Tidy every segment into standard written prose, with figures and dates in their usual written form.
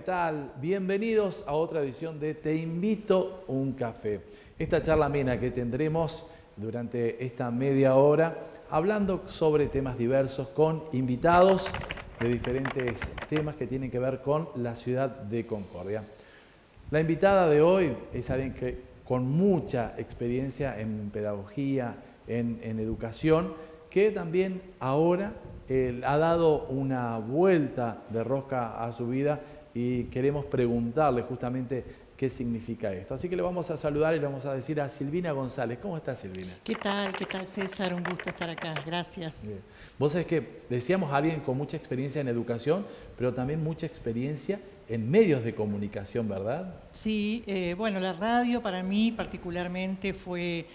tal? Bienvenidos a otra edición de Te invito un café. Esta charla amena que tendremos durante esta media hora, hablando sobre temas diversos con invitados de diferentes temas que tienen que ver con la ciudad de Concordia. La invitada de hoy es alguien que con mucha experiencia en pedagogía, en educación, que también ahora ha dado una vuelta de rosca a su vida y queremos preguntarle justamente qué significa esto. Así que le vamos a saludar y le vamos a decir a Silvina González. ¿Cómo estás, Silvina? ¿Qué tal? ¿Qué tal, César? Un gusto estar acá. Gracias. Bien. Vos sabés que decíamos a alguien con mucha experiencia en educación, pero también mucha experiencia en medios de comunicación, ¿verdad? Sí, bueno, la radio para mí particularmente fue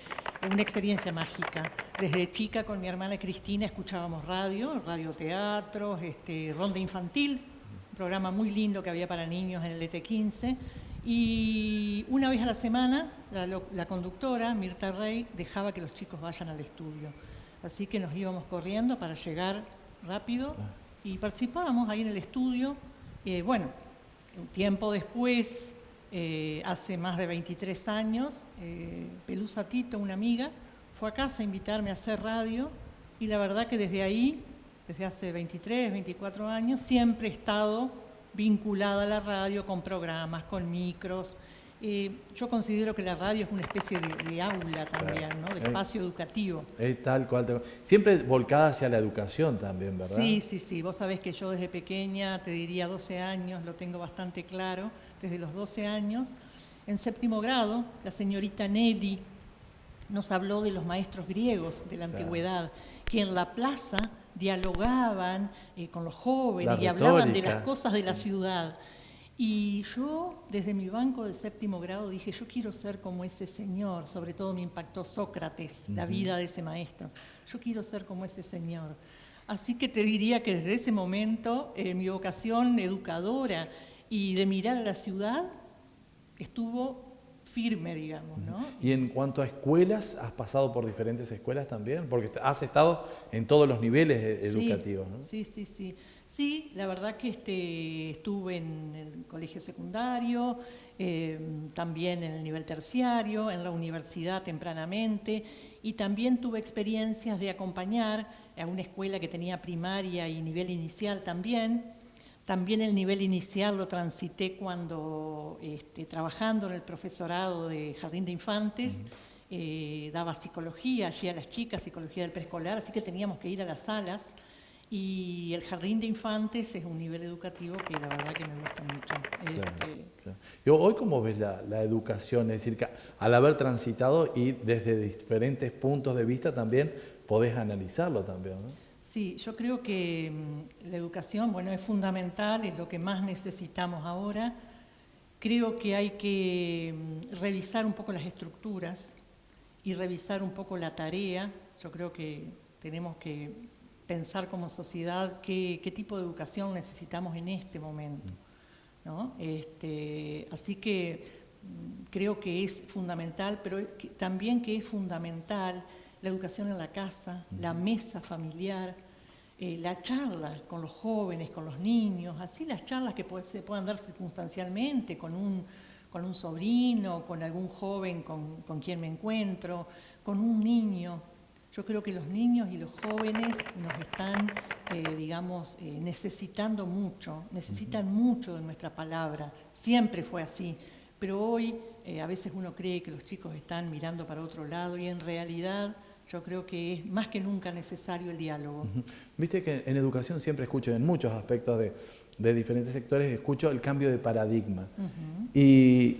una experiencia mágica. Desde chica con mi hermana Cristina escuchábamos radioteatros, ronda infantil, un programa muy lindo que había para niños en el ET15. Y una vez a la semana la conductora, Mirta Rey, dejaba que los chicos vayan al estudio. Así que nos íbamos corriendo para llegar rápido y participábamos ahí en el estudio. Bueno, un tiempo después, hace más de 23 años, Pelusa Tito, una amiga, fue a casa a invitarme a hacer radio y la verdad que desde ahí, desde hace 23, 24 años, siempre he estado vinculada a la radio con programas, con micros. Yo considero que la radio es una especie de aula también, ¿no? De espacio educativo. Tal cual. Siempre volcada hacia la educación también, ¿verdad? Sí. Vos sabés que yo desde pequeña, te diría 12 años, lo tengo bastante claro, desde los 12 años. En séptimo grado, la señorita Nelly nos habló de los maestros griegos de la antigüedad, que en la plaza dialogaban con los jóvenes y hablaban de las cosas de la ciudad. Y yo, desde mi banco de séptimo grado, dije, yo quiero ser como ese señor. Sobre todo me impactó Sócrates, la vida de ese maestro. Yo quiero ser como ese señor. Así que te diría que desde ese momento mi vocación educadora y de mirar a la ciudad estuvo firme, digamos, ¿no? Y en cuanto a escuelas, ¿has pasado por diferentes escuelas también? Porque has estado en todos los niveles educativos, ¿no? Sí. Sí, la verdad que estuve en el colegio secundario, también en el nivel terciario, en la universidad tempranamente, y también tuve experiencias de acompañar a una escuela que tenía primaria y nivel inicial también. También el nivel inicial lo transité cuando, trabajando en el profesorado de Jardín de Infantes, daba psicología allí a las chicas, psicología del preescolar, así que teníamos que ir a las salas. Y el Jardín de Infantes es un nivel educativo que la verdad que me gusta mucho. Claro. Y hoy, ¿cómo ves la educación? Es decir, que al haber transitado y desde diferentes puntos de vista también podés analizarlo también, ¿no? Sí, yo creo que la educación, bueno, es fundamental, es lo que más necesitamos ahora. Creo que hay que revisar un poco las estructuras y revisar un poco la tarea. Yo creo que tenemos que pensar como sociedad qué tipo de educación necesitamos en este momento, ¿no? Así que creo que es fundamental, pero también que es fundamental la educación en la casa, la mesa familiar, la charla con los jóvenes, con los niños, así las charlas que se puedan dar circunstancialmente con un sobrino, con algún joven con quien me encuentro, con un niño. Yo creo que los niños y los jóvenes nos están, necesitando mucho, necesitan mucho de nuestra palabra. Siempre fue así, pero hoy a veces uno cree que los chicos están mirando para otro lado y en realidad yo creo que es más que nunca necesario el diálogo. Viste que en educación siempre escucho, en muchos aspectos de diferentes sectores, escucho el cambio de paradigma. Y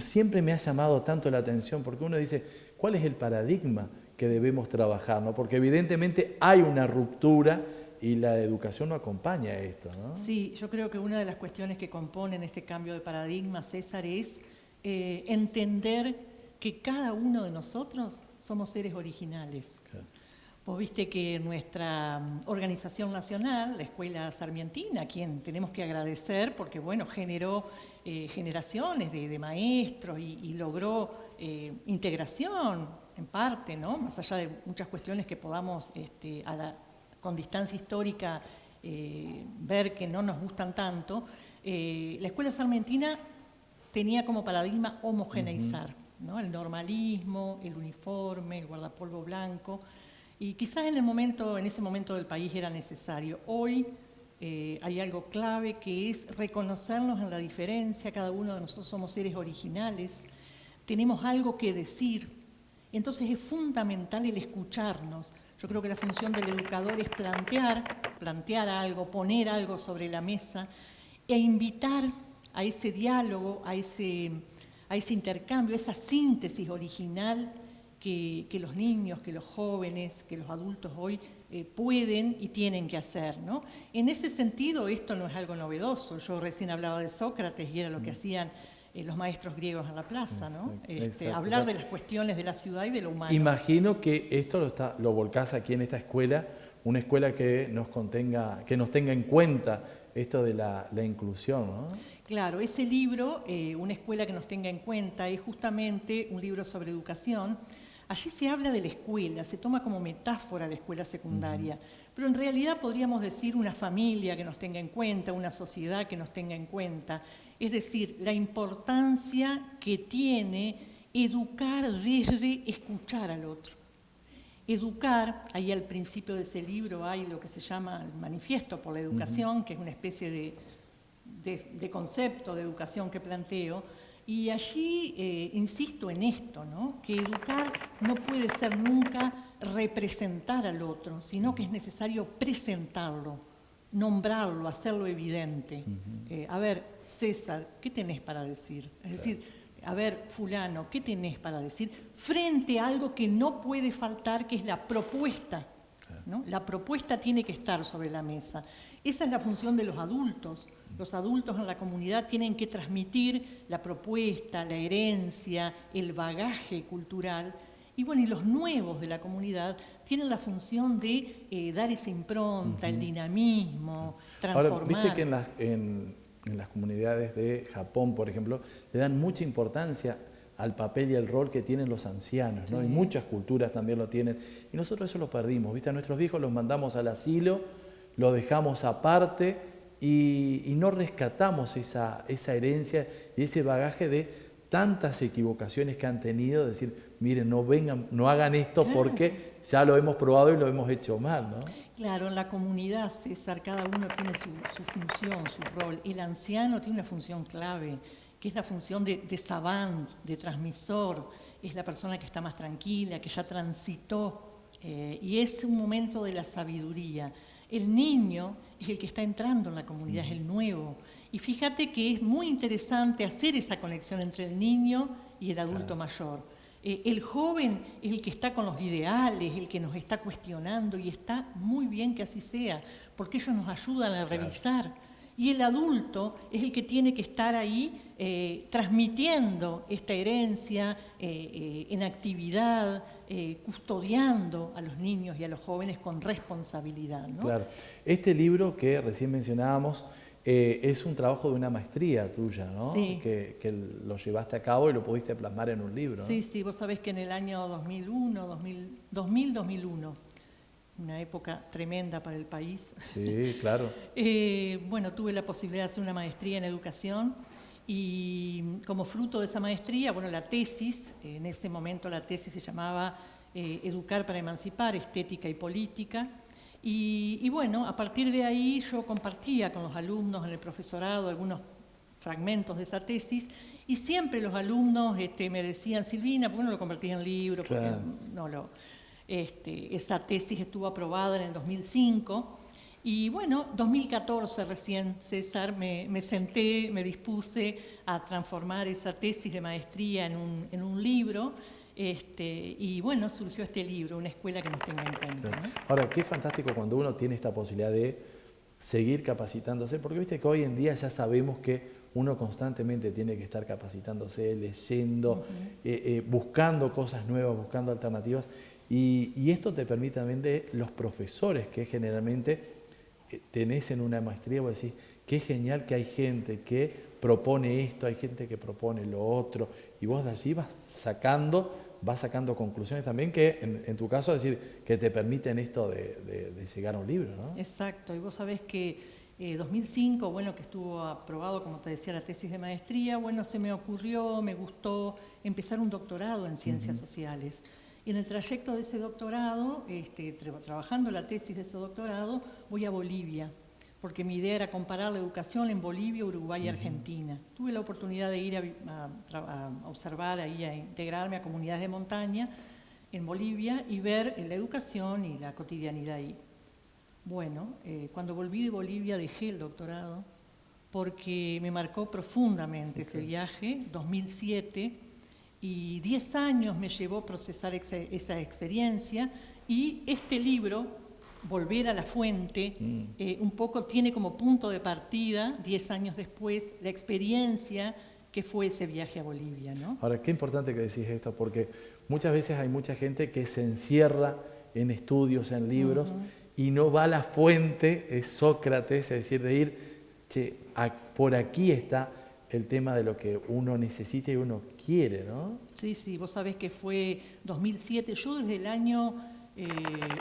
siempre me ha llamado tanto la atención porque uno dice, ¿cuál es el paradigma que debemos trabajar, ¿no? Porque evidentemente hay una ruptura y la educación no acompaña a esto, ¿no? Sí, yo creo que una de las cuestiones que componen este cambio de paradigma, César, es entender que cada uno de nosotros somos seres originales. Claro. Vos viste que nuestra organización nacional, la Escuela Sarmientina, a quien tenemos que agradecer porque, bueno, generó generaciones de maestros y logró integración, en parte, ¿no? Más allá de muchas cuestiones que podamos con distancia histórica ver que no nos gustan tanto, La escuela salmantina tenía como paradigma homogeneizar, ¿no? El normalismo, el uniforme, el guardapolvo blanco, y quizás en ese momento del país era necesario. Hoy hay algo clave que es reconocernos en la diferencia, cada uno de nosotros somos seres originales, tenemos algo que decir, entonces es fundamental el escucharnos. Yo creo que la función del educador es plantear algo, poner algo sobre la mesa e invitar a ese diálogo, a ese intercambio, a esa síntesis original que los niños, que los jóvenes, que los adultos hoy pueden y tienen que hacer, ¿no? En ese sentido, esto no es algo novedoso. Yo recién hablaba de Sócrates y era lo que hacían los maestros griegos en la plaza, ¿no? Exacto. Hablar de las cuestiones de la ciudad y de lo humano. Imagino que esto lo volcás aquí en esta escuela, una escuela que nos tenga en cuenta esto de la inclusión, ¿no? Claro, ese libro, Una escuela que nos tenga en cuenta, es justamente un libro sobre educación. Allí se habla de la escuela, se toma como metáfora la escuela secundaria, pero en realidad podríamos decir una familia que nos tenga en cuenta, una sociedad que nos tenga en cuenta. Es decir, la importancia que tiene educar desde escuchar al otro. Educar, ahí al principio de ese libro hay lo que se llama el Manifiesto por la Educación, que es una especie de concepto de educación que planteo, y allí insisto en esto, ¿no? Que educar no puede ser nunca representar al otro, sino que es necesario presentarlo, nombrarlo, hacerlo evidente. A ver, César, ¿qué tenés para decir? Es decir, a ver, fulano, ¿qué tenés para decir? Frente a algo que no puede faltar, que es la propuesta, ¿no? La propuesta tiene que estar sobre la mesa. Esa es la función de los adultos. Los adultos en la comunidad tienen que transmitir la propuesta, la herencia, el bagaje cultural. Y bueno, y los nuevos de la comunidad tienen la función de dar esa impronta, el dinamismo, transformar. Ahora, viste que en las comunidades de Japón, por ejemplo, le dan mucha importancia al papel y al rol que tienen los ancianos, ¿no? Sí. Y muchas culturas también lo tienen. Y nosotros eso lo perdimos, ¿viste? A nuestros viejos los mandamos al asilo, los dejamos aparte y no rescatamos esa herencia y ese bagaje de tantas equivocaciones que han tenido, decir, miren, no hagan esto porque ya lo hemos probado y lo hemos hecho mal, ¿no? Claro, en la comunidad, César, cada uno tiene su función, su rol. El anciano tiene una función clave, que es la función de savant, de transmisor. Es la persona que está más tranquila, que ya transitó, y es un momento de la sabiduría. El niño es el que está entrando en la comunidad, es el nuevo. Y fíjate que es muy interesante hacer esa conexión entre el niño y el adulto mayor. El joven es el que está con los ideales, el que nos está cuestionando, y está muy bien que así sea, porque ellos nos ayudan a revisar. Y el adulto es el que tiene que estar ahí transmitiendo esta herencia en actividad, custodiando a los niños y a los jóvenes con responsabilidad, ¿no? Claro. Este libro que recién mencionábamos es un trabajo de una maestría tuya, ¿no? Sí. Que lo llevaste a cabo y lo pudiste plasmar en un libro, ¿no? Sí, sí, vos sabés que en el año 2001, una época tremenda para el país. Sí, claro. Bueno, tuve la posibilidad de hacer una maestría en educación y como fruto de esa maestría, bueno, la tesis, en ese momento la tesis se llamaba Educar para Emancipar, Estética y Política. Y bueno, a partir de ahí yo compartía con los alumnos en el profesorado algunos fragmentos de esa tesis y siempre los alumnos me decían, Silvina, ¿por qué no lo convertís en libro? Porque Claro. no lo... esa tesis estuvo aprobada en el 2005 y bueno, 2014 recién, César, me senté, me dispuse a transformar esa tesis de maestría en un libro y bueno, surgió este libro, Una escuela que nos tenga en cuenta, ¿no? Ahora, qué fantástico cuando uno tiene esta posibilidad de seguir capacitándose, porque viste que hoy en día ya sabemos que uno constantemente tiene que estar capacitándose, leyendo, buscando cosas nuevas, buscando alternativas. Y esto te permite también de los profesores que generalmente tenés en una maestría, vos decís, qué genial que hay gente que propone esto, hay gente que propone lo otro, y vos de allí vas sacando conclusiones también que, en tu caso, decir, que te permiten esto de llegar a un libro, ¿no? Exacto, y vos sabés que 2005, bueno, que estuvo aprobado, como te decía, la tesis de maestría, bueno, se me ocurrió, me gustó empezar un doctorado en ciencias sociales. Y en el trayecto de ese doctorado, trabajando la tesis de ese doctorado, voy a Bolivia, porque mi idea era comparar la educación en Bolivia, Uruguay y Argentina. Tuve la oportunidad de ir a observar, ahí, a integrarme a comunidades de montaña en Bolivia y ver la educación y la cotidianidad ahí. Bueno, cuando volví de Bolivia dejé el doctorado porque me marcó profundamente ese viaje, 2007, y 10 años me llevó procesar esa experiencia, y este libro, Volver a la Fuente, un poco tiene como punto de partida, 10 años después, la experiencia que fue ese viaje a Bolivia, ¿no? Ahora, qué importante que decís esto, porque muchas veces hay mucha gente que se encierra en estudios, en libros, y no va a la fuente, es Sócrates, es decir, de ir, por aquí está el tema de lo que uno necesita y uno quiere, ¿no? Sí, sí, vos sabés que fue 2007, yo desde el año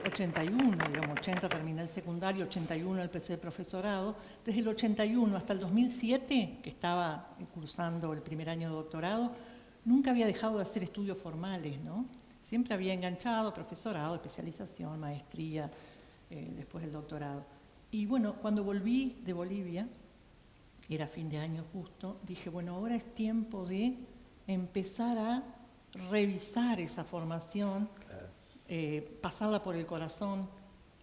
81, digamos, 80 terminé el secundario, 81 empecé el profesorado, desde el 81 hasta el 2007, que estaba cursando el primer año de doctorado, nunca había dejado de hacer estudios formales, ¿no? Siempre había enganchado profesorado, especialización, maestría, después el doctorado. Y bueno, cuando volví de Bolivia, era fin de año justo, dije, bueno, ahora es tiempo de empezar a revisar esa formación, pasarla por el corazón,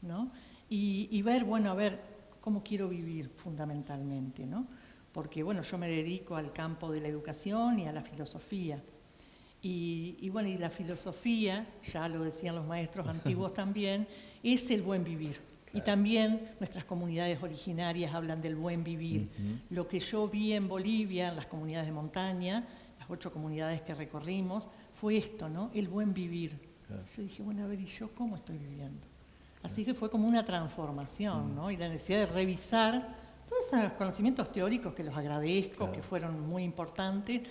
¿no? Y ver, bueno, a ver, cómo quiero vivir fundamentalmente, ¿no? Porque, bueno, yo me dedico al campo de la educación y a la filosofía. Y bueno, y la filosofía, ya lo decían los maestros antiguos también, es el buen vivir. Claro. Y también nuestras comunidades originarias hablan del buen vivir. Lo que yo vi en Bolivia, en las comunidades de montaña, las 8 comunidades que recorrimos, fue esto, ¿no? El buen vivir. Claro. Yo dije, bueno, a ver, ¿y yo cómo estoy viviendo? Así que fue como una transformación, ¿no? Y la necesidad de revisar todos esos conocimientos teóricos que los agradezco, claro, que fueron muy importantes,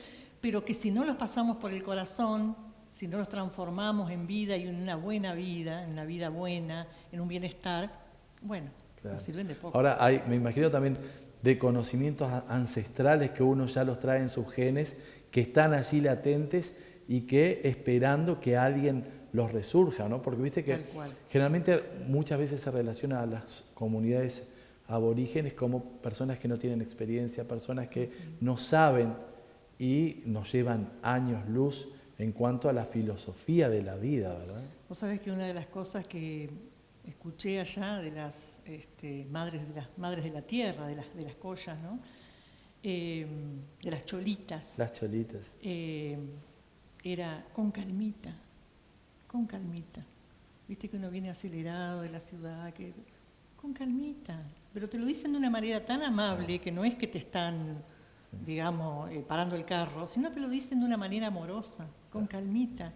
pero que si no los pasamos por el corazón, si no los transformamos en vida y en una buena vida, en una vida buena, en un bienestar, bueno, claro, nos sirven de poco. Ahora, me imagino también de conocimientos ancestrales que uno ya los trae en sus genes, que están allí latentes y que esperando que alguien los resurja, ¿no? Porque viste que generalmente muchas veces se relaciona a las comunidades aborígenes como personas que no tienen experiencia, personas que no saben, y nos llevan años luz en cuanto a la filosofía de la vida, ¿verdad? Vos sabés que una de las cosas que escuché allá de las madres de la tierra, de las collas, ¿no? De las cholitas. Las cholitas. Era con calmita, con calmita. Viste que uno viene acelerado de la ciudad, con calmita. Pero te lo dicen de una manera tan amable que no es que te están, digamos, parando el carro, sino te lo dicen de una manera amorosa, con calmita.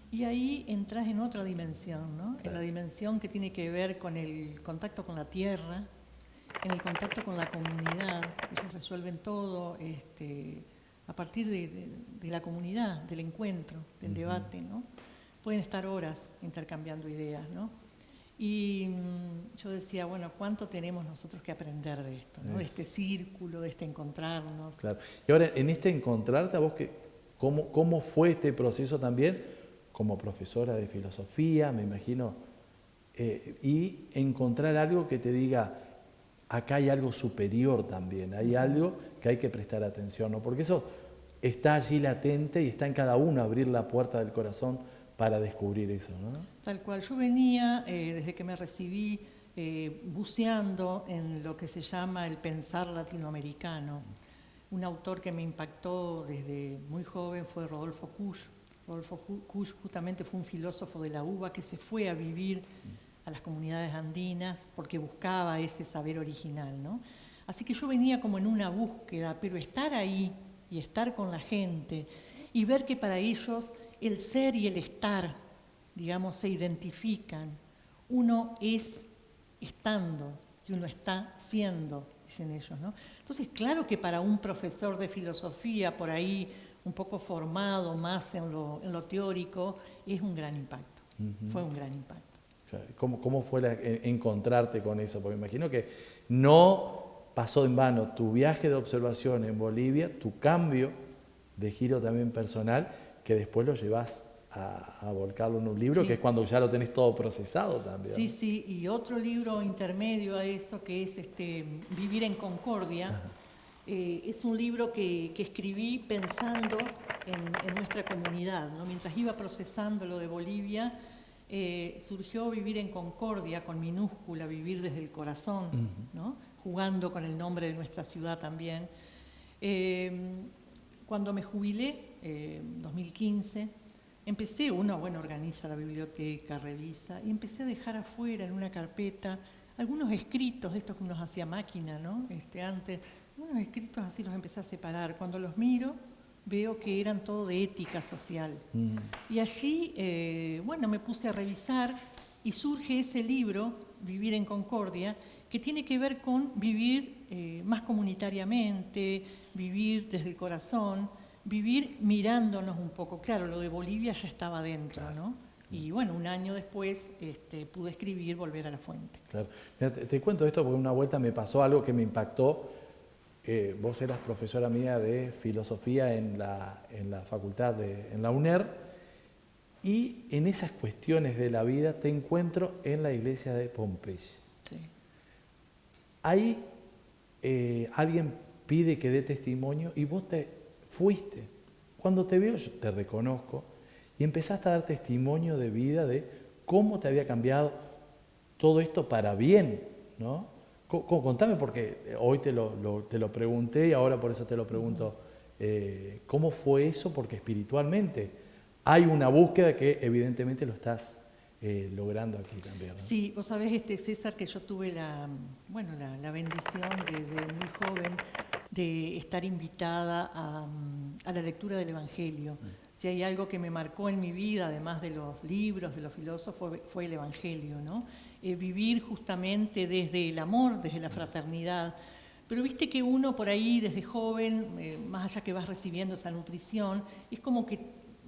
Y ahí entras en otra dimensión, ¿no? En la dimensión que tiene que ver con el contacto con la tierra, en el contacto con la comunidad. Ellos resuelven todo a partir de la comunidad, del encuentro, del debate, ¿no? Pueden estar horas intercambiando ideas, ¿no? Y yo decía, bueno, ¿cuánto tenemos nosotros que aprender de esto, ¿no? De este círculo, de este encontrarnos? Claro. Y ahora, en este encontrarte, a vos, ¿cómo fue este proceso también como profesora de filosofía, me imagino, y encontrar algo que te diga, acá hay algo superior también, hay algo que hay que prestar atención, ¿no? Porque eso está allí latente y está en cada uno abrir la puerta del corazón para descubrir eso, ¿no? Tal cual. Yo venía, desde que me recibí, buceando en lo que se llama el pensar latinoamericano. Un autor que me impactó desde muy joven fue Rodolfo Kusch. Rodolfo Kusch justamente fue un filósofo de la UBA que se fue a vivir a las comunidades andinas porque buscaba ese saber original, ¿no? Así que yo venía como en una búsqueda, pero estar ahí y estar con la gente y ver que para ellos el ser y el estar, digamos, se identifican. Uno es estando y uno está siendo, dicen ellos, ¿no? Entonces, claro que para un profesor de filosofía, por ahí un poco formado más en lo teórico, es un gran impacto. Fue un gran impacto. ¿Cómo fue encontrarte con eso? Porque me imagino que no pasó en vano tu viaje de observación en Bolivia, tu cambio de giro también personal, que después lo llevas a volcarlo en un libro, Sí. que es cuando ya lo tenés todo procesado también. Sí, sí, y otro libro intermedio a eso que es Vivir en Concordia. Es un libro que escribí pensando en nuestra comunidad, ¿no? Mientras iba procesando lo de Bolivia, surgió Vivir en Concordia, con minúscula, vivir desde el corazón, ¿no? Jugando con el nombre de nuestra ciudad también. Cuando me jubilé, en 2015, uno organiza la biblioteca, revisa, y empecé a dejar afuera en una carpeta algunos escritos, de estos que uno hacía a máquina, ¿no? Antes, unos escritos así los empecé a separar. Cuando los miro, veo que eran todo de ética social. Y allí, me puse a revisar y surge ese libro, Vivir en Concordia, que tiene que ver con vivir más comunitariamente, vivir desde el corazón, vivir mirándonos un poco. Claro, lo de Bolivia ya estaba dentro, ¿no? Y bueno, un año después pude escribir Volver a la Fuente. Claro. Mira, te cuento esto porque una vuelta me pasó algo que me impactó. Vos eras profesora mía de filosofía en la facultad, en la UNER, y en esas cuestiones de la vida te encuentro en la iglesia de Pompeya. Sí. Ahí alguien pide que dé testimonio y vos te fuiste. Cuando te veo, yo te reconozco y empezaste a dar testimonio de vida, de cómo te había cambiado todo esto para bien, ¿no? Contame, porque hoy te lo pregunté y ahora por eso te lo pregunto. ¿Cómo fue eso? Porque espiritualmente hay una búsqueda que evidentemente lo estás logrando aquí también, ¿no? Sí, vos sabés, César, que yo tuve la bendición de muy joven de estar invitada a la lectura del Evangelio. Si hay algo que me marcó en mi vida, además de los libros, de los filósofos, fue el Evangelio, ¿no? Vivir justamente desde el amor, desde la fraternidad. Pero viste que uno por ahí, desde joven, más allá que vas recibiendo esa nutrición, es como que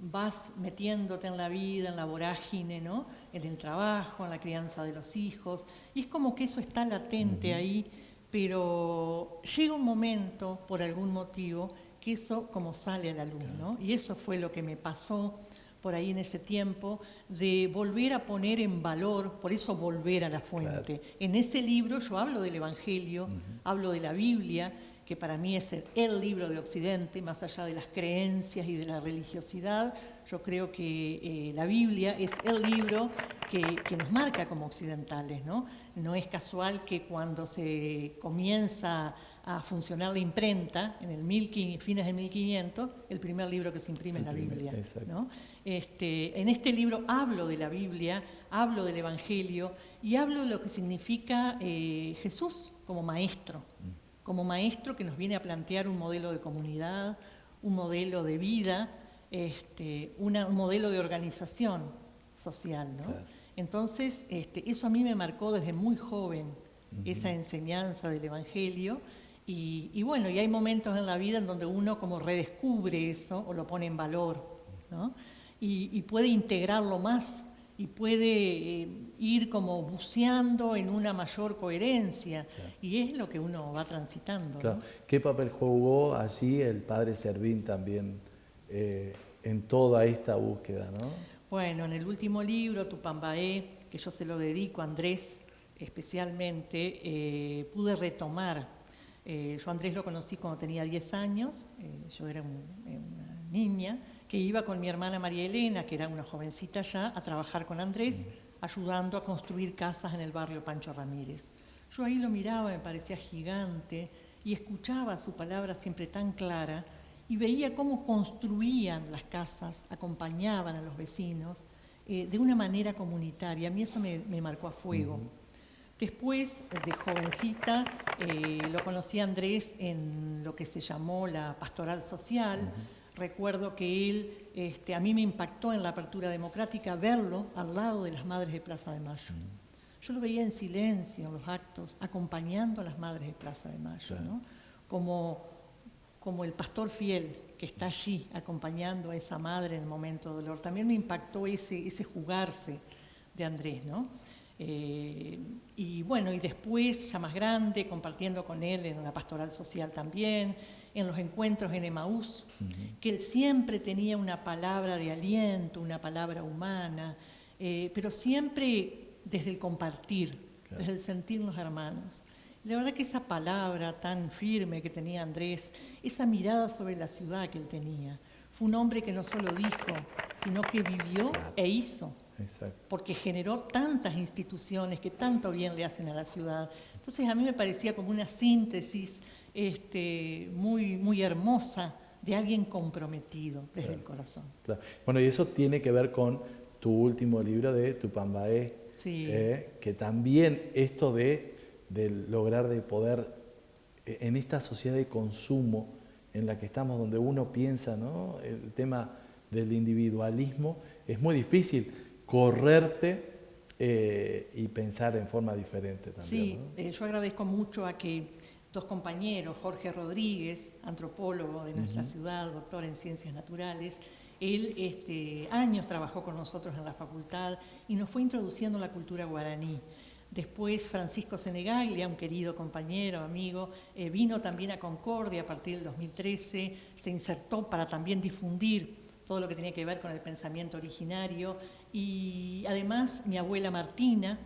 vas metiéndote en la vida, en la vorágine, ¿no? En el trabajo, en la crianza de los hijos, y es como que eso está latente ahí, pero llega un momento, por algún motivo, que eso como sale a la luz, ¿no? Y eso fue lo que me pasó por ahí en ese tiempo, de volver a poner en valor, por eso Volver a la Fuente. Claro. En ese libro yo hablo del Evangelio, hablo de la Biblia, que para mí es el libro de Occidente, más allá de las creencias y de la religiosidad. Yo creo que la Biblia es el libro que nos marca como occidentales, ¿no? No es casual que cuando se comienza a funcionar la imprenta, fines de 1500, el primer libro que se imprime es la Biblia, ¿no? En este libro hablo de la Biblia, hablo del Evangelio y hablo de lo que significa Jesús como maestro que nos viene a plantear un modelo de comunidad, un modelo de vida, un modelo de organización social, ¿no? Claro. Entonces, eso a mí me marcó desde muy joven, esa enseñanza del Evangelio, y hay momentos en la vida en donde uno como redescubre eso o lo pone en valor, ¿no? Y puede integrarlo más y puede ir como buceando en una mayor coherencia, claro. Y es lo que uno va transitando, claro. ¿No? ¿Qué papel jugó allí el padre Servín también en toda esta búsqueda, ¿no? Bueno, en el último libro, Tupambaé, que yo se lo dedico a Andrés especialmente, pude retomar. Yo a Andrés lo conocí cuando tenía 10 años, yo era una niña, que iba con mi hermana María Elena, que era una jovencita ya, a trabajar con Andrés, ayudando a construir casas en el barrio Pancho Ramírez. Yo ahí lo miraba, me parecía gigante, y escuchaba su palabra siempre tan clara, y veía cómo construían las casas, acompañaban a los vecinos, de una manera comunitaria. A mí eso me marcó a fuego. Después, de jovencita, lo conocí a Andrés en lo que se llamó la pastoral social. Recuerdo que él, a mí me impactó en la apertura democrática verlo al lado de las Madres de Plaza de Mayo. Yo lo veía en silencio en los actos, acompañando a las Madres de Plaza de Mayo, ¿no? Como el pastor fiel que está allí acompañando a esa madre en el momento de dolor. También me impactó ese jugarse de Andrés, ¿no? Y bueno, y después, ya más grande, compartiendo con él en la pastoral social también, en los encuentros en Emaús, que él siempre tenía una palabra de aliento, una palabra humana, pero siempre desde el compartir, claro, desde el sentirnos hermanos. La verdad que esa palabra tan firme que tenía Andrés, esa mirada sobre la ciudad que él tenía, fue un hombre que no solo dijo, sino que vivió e hizo. Exacto. Porque generó tantas instituciones que tanto bien le hacen a la ciudad. Entonces a mí me parecía como una síntesis muy, muy hermosa de alguien comprometido desde, claro, el corazón. Claro. Bueno, y eso tiene que ver con tu último libro de Tupambaé, sí, que también esto de lograr de poder, en esta sociedad de consumo en la que estamos, donde uno piensa, ¿no?, el tema del individualismo, es muy difícil correrte y pensar en forma diferente también. Sí, ¿no? Yo agradezco mucho a que dos compañeros, Jorge Rodríguez, antropólogo de nuestra ciudad, doctor en ciencias naturales, él años trabajó con nosotros en la facultad y nos fue introduciendo la cultura guaraní. Después Francisco Senegaglia, un querido compañero, amigo, vino también a Concordia a partir del 2013, se insertó para también difundir todo lo que tenía que ver con el pensamiento originario, y además mi abuela Martina,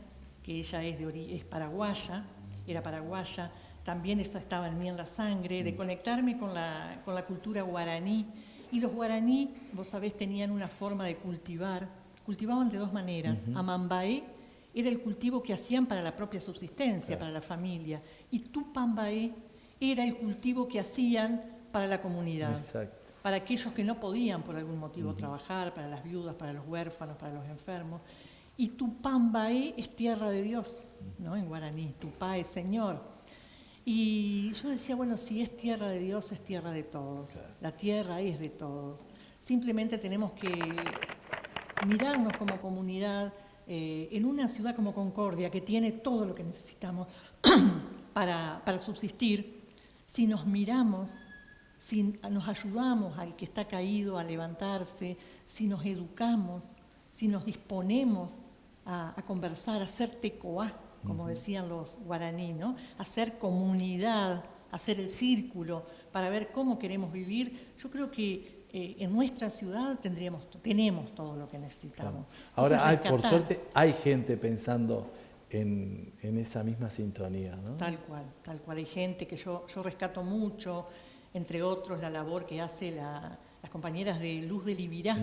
que ella es paraguaya, era paraguaya, también esto estaba en mí en la sangre, de conectarme con la cultura guaraní. Y los guaraní, vos sabés, tenían una forma de cultivaban de dos maneras. Amambaé era el cultivo que hacían para la propia subsistencia, claro, para la familia, y Tupambaé era el cultivo que hacían para la comunidad. Exacto. Para aquellos que no podían por algún motivo trabajar, para las viudas, para los huérfanos, para los enfermos. Y Tupambaé es tierra de Dios, ¿no?, en guaraní, Tupá es Señor. Y yo decía, bueno, si es tierra de Dios, es tierra de todos. Claro. La tierra es de todos. Simplemente tenemos que mirarnos como comunidad en una ciudad como Concordia, que tiene todo lo que necesitamos para subsistir. Si nos miramos, si nos ayudamos al que está caído a levantarse, si nos educamos, si nos disponemos a conversar, a hacer tecoá, como decían los guaraní, ¿no?, hacer comunidad, hacer el círculo para ver cómo queremos vivir, yo creo que en nuestra ciudad tenemos todo lo que necesitamos. Claro. Ahora, por suerte, hay gente pensando en esa misma sintonía, ¿no? Tal cual. Hay gente que yo rescato mucho, entre otros la labor que hace las compañeras de Luz del Ibirá,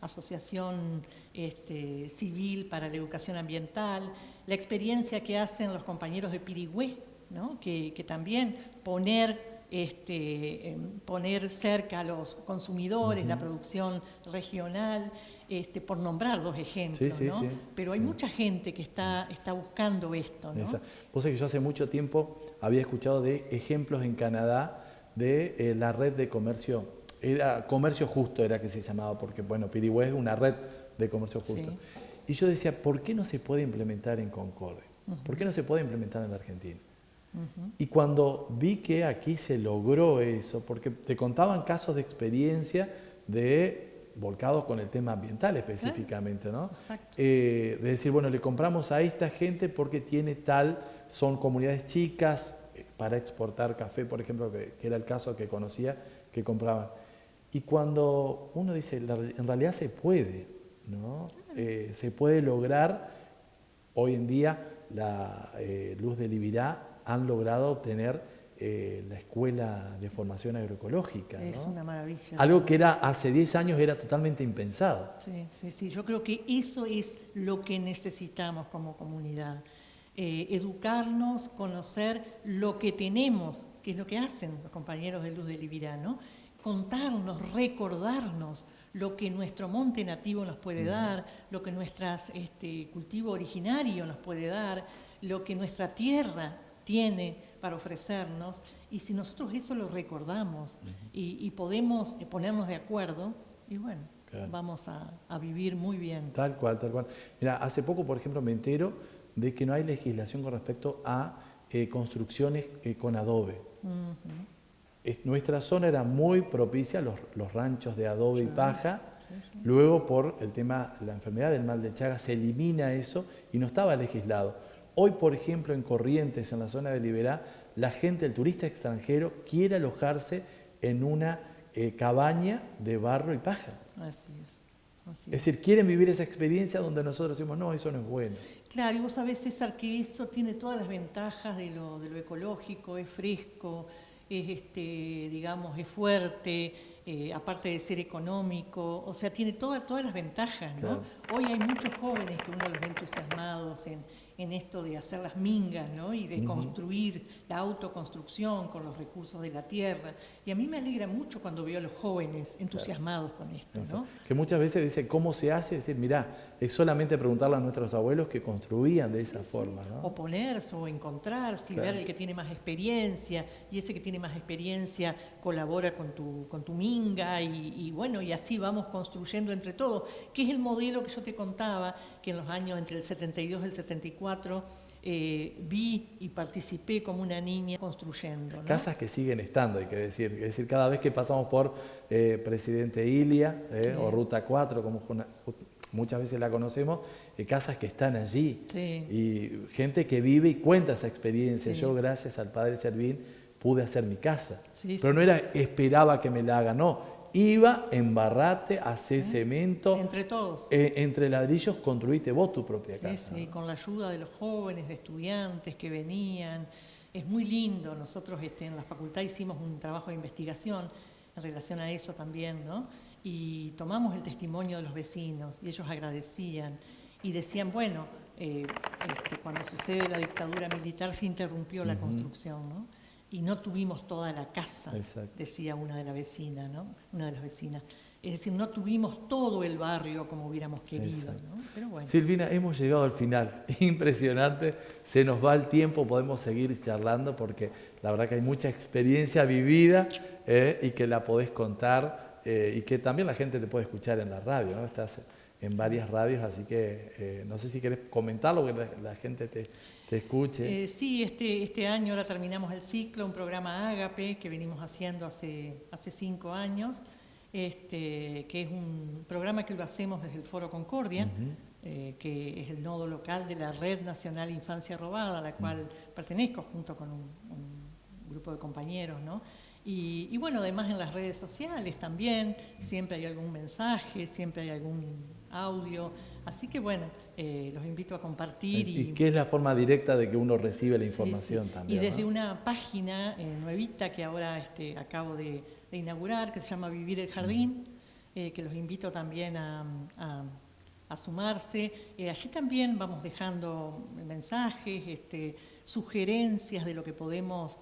Asociación Civil para la Educación Ambiental, la experiencia que hacen los compañeros de Pirigüé, ¿no?, que también poner cerca a los consumidores, la producción regional, por nombrar dos ejemplos, sí, ¿no? Sí. Pero hay mucha gente que está buscando esto, ¿no? Vos sabés que yo hace mucho tiempo había escuchado de ejemplos en Canadá de la red de comercio, era comercio justo era que se llamaba, porque bueno, Pirigüé es una red de comercio justo. Sí. Y yo decía, ¿por qué no se puede implementar en Concordia? ¿Por qué no se puede implementar en la Argentina? Y cuando vi que aquí se logró eso, porque te contaban casos de experiencia volcados con el tema ambiental específicamente, ¿no? Exacto. De decir, bueno, le compramos a esta gente porque tiene son comunidades chicas para exportar café, por ejemplo, que era el caso que conocía, que compraban. Y cuando uno dice, en realidad se puede, ¿no? Se puede lograr, hoy en día la Luz del Ibirá han logrado obtener la Escuela de Formación Agroecológica, ¿no? Es una maravilla. Algo que hace 10 años era totalmente impensado. Sí. Yo creo que eso es lo que necesitamos como comunidad. Educarnos, conocer lo que tenemos, que es lo que hacen los compañeros de Luz del Ibirá, ¿no? Contarnos, recordarnos lo que nuestro monte nativo nos puede dar, lo que nuestro cultivo originario nos puede dar, lo que nuestra tierra tiene para ofrecernos, y si nosotros eso lo recordamos y podemos ponernos de acuerdo, y bueno, claro, vamos a vivir muy bien. Tal cual. Mira, hace poco, por ejemplo, me entero de que no hay legislación con respecto a construcciones con adobe. Nuestra zona era muy propicia, los ranchos de adobe y paja, Luego, por el tema, la enfermedad del mal de Chagas, se elimina eso y no estaba legislado. Hoy, por ejemplo, en Corrientes, en la zona de Liberá, la gente, el turista extranjero, quiere alojarse en una cabaña de barro y paja. Así es. Así Es decir, quieren vivir esa experiencia donde nosotros decimos, no, eso no es bueno. Claro, y vos sabés, César, que eso tiene todas las ventajas de lo ecológico, es fresco, es, digamos, es fuerte, aparte de ser económico, o sea, tiene todas las ventajas, ¿no? Claro. Hoy hay muchos jóvenes que uno los ve entusiasmados en esto de hacer las mingas, ¿no? Y de construir la autoconstrucción con los recursos de la tierra. Y a mí me alegra mucho cuando veo a los jóvenes entusiasmados con esto, ¿no? Que muchas veces dicen, ¿cómo se hace? Es decir, mirá, es solamente preguntarle a nuestros abuelos que construían de esa forma, ¿no? O ponerse, o encontrarse, y ver el que tiene más experiencia, y ese que tiene más experiencia colabora con tu minga, y bueno, y así vamos construyendo entre todos, que es el modelo que yo te contaba, que en los años entre el 72 y el 74 vi y participé como una niña construyendo, ¿no? Casas que siguen estando, hay que decir. Es decir, cada vez que pasamos por Presidente Ilia o Ruta 4, como muchas veces la conocemos, casas que están allí. Sí. Y gente que vive y cuenta esa experiencia. Sí. Yo, gracias al Padre Servín, pude hacer mi casa. Sí, pero no era esperaba que me la haga, no. Iba, embarrate, hacé cemento. Entre todos. Entre ladrillos construiste vos tu propia casa. Sí, con la ayuda de los jóvenes, de estudiantes que venían. Es muy lindo. Nosotros en la facultad hicimos un trabajo de investigación en relación a eso también, ¿no? Y tomamos el testimonio de los vecinos y ellos agradecían y decían, bueno, cuando sucede la dictadura militar se interrumpió la construcción, ¿no? Y no tuvimos toda la casa, decía una de las vecinas, ¿no? Una de las vecinas. Es decir, no tuvimos todo el barrio como hubiéramos querido, ¿no? Pero bueno. Silvina, hemos llegado al final. Impresionante. Se nos va el tiempo, podemos seguir charlando porque la verdad que hay mucha experiencia vivida y que la podés contar y que también la gente te puede escuchar en la radio, ¿no? Estás en varias radios, así que no sé si querés comentarlo, que la gente te escuche. Sí, este año ahora terminamos el ciclo, un programa Ágape que venimos haciendo hace 5 años, que es un programa que lo hacemos desde el Foro Concordia, que es el nodo local de la Red Nacional Infancia Robada, a la cual pertenezco junto con un grupo de compañeros, ¿no? Y bueno, además en las redes sociales también, siempre hay algún mensaje, siempre hay algún audio, así que bueno, los invito a compartir. ¿Y qué es la forma directa de que uno recibe la información también? Y desde una página nuevita que ahora acabo de inaugurar, que se llama Vivir el Jardín, que los invito también a sumarse. Allí también vamos dejando mensajes, sugerencias de lo que podemos...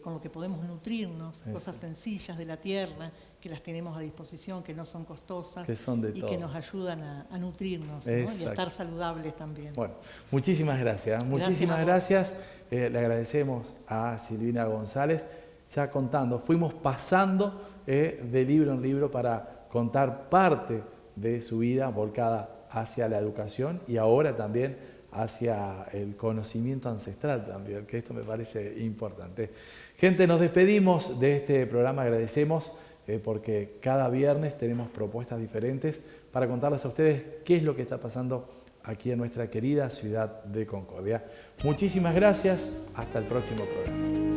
con lo que podemos nutrirnos, cosas sencillas de la tierra, que las tenemos a disposición, que no son costosas y que nos ayudan a nutrirnos, ¿no? Y a estar saludables también. Bueno, muchísimas gracias. Muchísimas gracias. Le agradecemos a Silvina González. Ya contando, fuimos pasando de libro en libro para contar parte de su vida volcada hacia la educación y ahora también hacia el conocimiento ancestral también, que esto me parece importante. Gente, nos despedimos de este programa, agradecemos porque cada viernes tenemos propuestas diferentes para contarles a ustedes qué es lo que está pasando aquí en nuestra querida ciudad de Concordia. Muchísimas gracias, hasta el próximo programa.